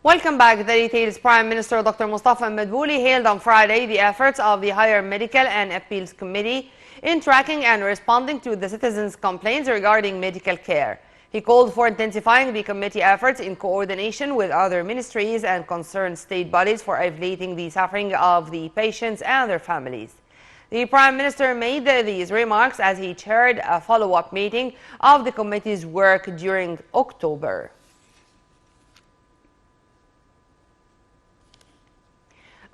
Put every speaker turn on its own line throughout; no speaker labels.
Welcome back. The details. Prime Minister Dr. Mustafa Madbouli hailed on Friday the efforts of the Higher Medical and Appeals Committee in tracking and responding to the citizens' complaints regarding medical care. He called for intensifying the committee efforts in coordination with other ministries and concerned state bodies for alleviating the suffering of the patients and their families. The Prime Minister made these remarks as he chaired a follow-up meeting of the committee's work during October.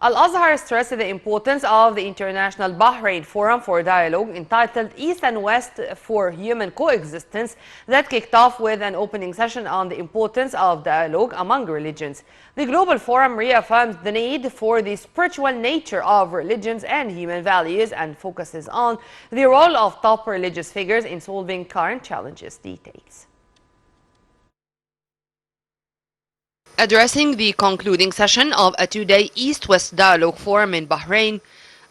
Al-Azhar stressed the importance of the International Bahrain Forum for Dialogue entitled East and West for Human Coexistence that kicked off with an opening session on the importance of dialogue among religions. The Global Forum reaffirms the need for the spiritual nature of religions and human values and focuses on the role of top religious figures in solving current challenges. Details. Addressing the concluding session of a two-day East-West Dialogue Forum in Bahrain,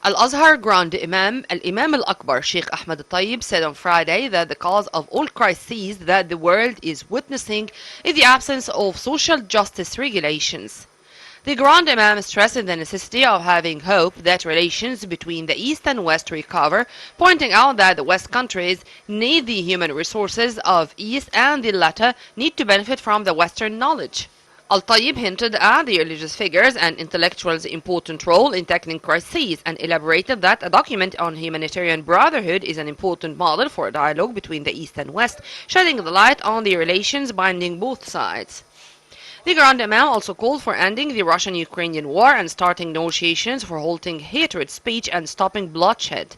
Al-Azhar Grand Imam, Al-Imam Al-Akbar Sheikh Ahmed Al-Tayyib said on Friday that the cause of all crises that the world is witnessing is the absence of social justice regulations. The Grand Imam stressed the necessity of having hope that relations between the East and West recover, pointing out that the West countries need the human resources of East and the latter need to benefit from the Western knowledge. Al-Tayyib hinted at the religious figures and intellectuals' important role in tackling crises and elaborated that a document on humanitarian brotherhood is an important model for a dialogue between the East and West, shedding the light on the relations binding both sides. The Grand Imam also called for ending the Russian-Ukrainian war and starting negotiations for halting hatred speech and stopping bloodshed.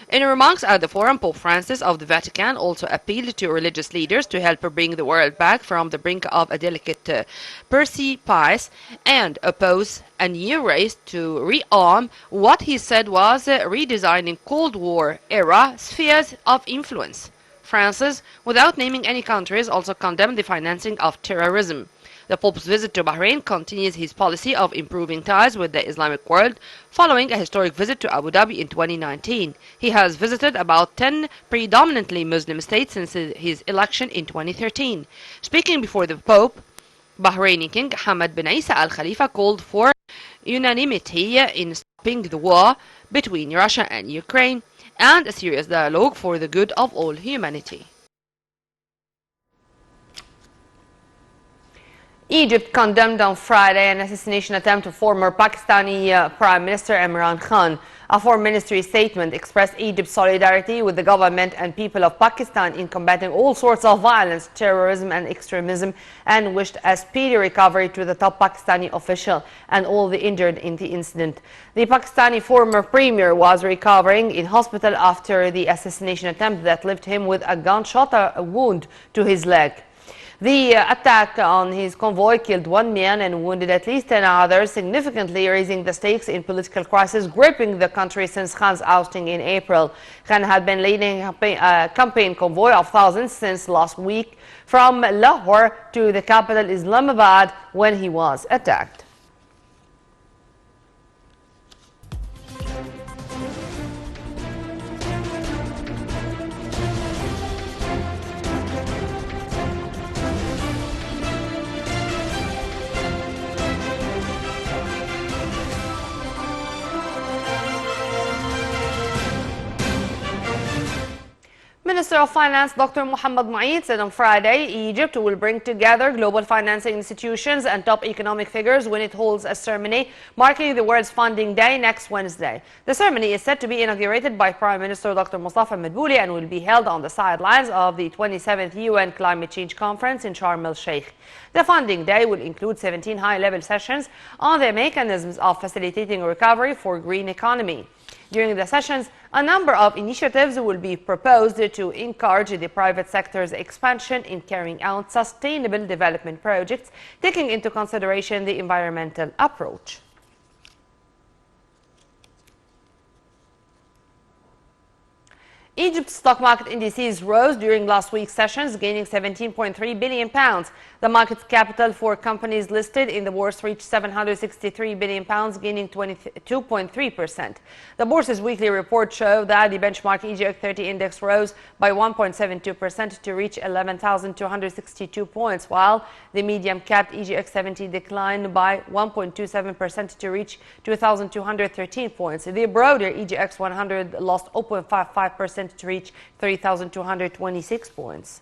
In remarks at the forum, Pope Francis of the Vatican also appealed to religious leaders to help bring the world back from the brink of a delicate precipice and oppose a new race to rearm what he said was redesigning Cold War-era spheres of influence. Francis, without naming any countries, also condemned the financing of terrorism. The Pope's visit to Bahrain continues his policy of improving ties with the Islamic world following a historic visit to Abu Dhabi in 2019. He has visited about 10 predominantly Muslim states since his election in 2013. Speaking before the Pope, Bahraini King Hamad bin Isa Al Khalifa called for unanimity in stopping the war between Russia and Ukraine and a serious dialogue for the good of all humanity. Egypt condemned on Friday an assassination attempt of former Pakistani Prime Minister Imran Khan. A foreign ministry statement expressed Egypt's solidarity with the government and people of Pakistan in combating all sorts of violence, terrorism and extremism, and wished a speedy recovery to the top Pakistani official and all the injured in the incident. The Pakistani former premier was recovering in hospital after the assassination attempt that left him with a gunshot wound to his leg. The attack on his convoy killed one man and wounded at least 10 others, significantly raising the stakes in political crisis gripping the country since Khan's ousting in April. Khan had been leading a campaign convoy of thousands since last week from Lahore to the capital Islamabad when he was attacked. Minister of Finance Dr. Mohammed Mu'eed said on Friday Egypt will bring together global financing institutions and top economic figures when it holds a ceremony marking the World's Funding Day next Wednesday. The ceremony is set to be inaugurated by Prime Minister Dr. Mustafa Madbouli and will be held on the sidelines of the 27th UN Climate Change Conference in Sharm el-Sheikh. The Funding Day will include 17 high-level sessions on the mechanisms of facilitating recovery for green economy. During the sessions, a number of initiatives will be proposed to encourage the private sector's expansion in carrying out sustainable development projects, taking into consideration the environmental approach. Egypt's stock market indices rose during last week's sessions, gaining £17.3 billion. The market's capital for companies listed in the bourse reached £763 billion, gaining 22.3%. The bourse's weekly report showed that the benchmark EGX 30 index rose by 1.72% to reach 11,262 points, while the medium-capped EGX 70 declined by 1.27% to reach 2,213 points. The broader EGX 100 lost 0.55% to reach 3,226 points.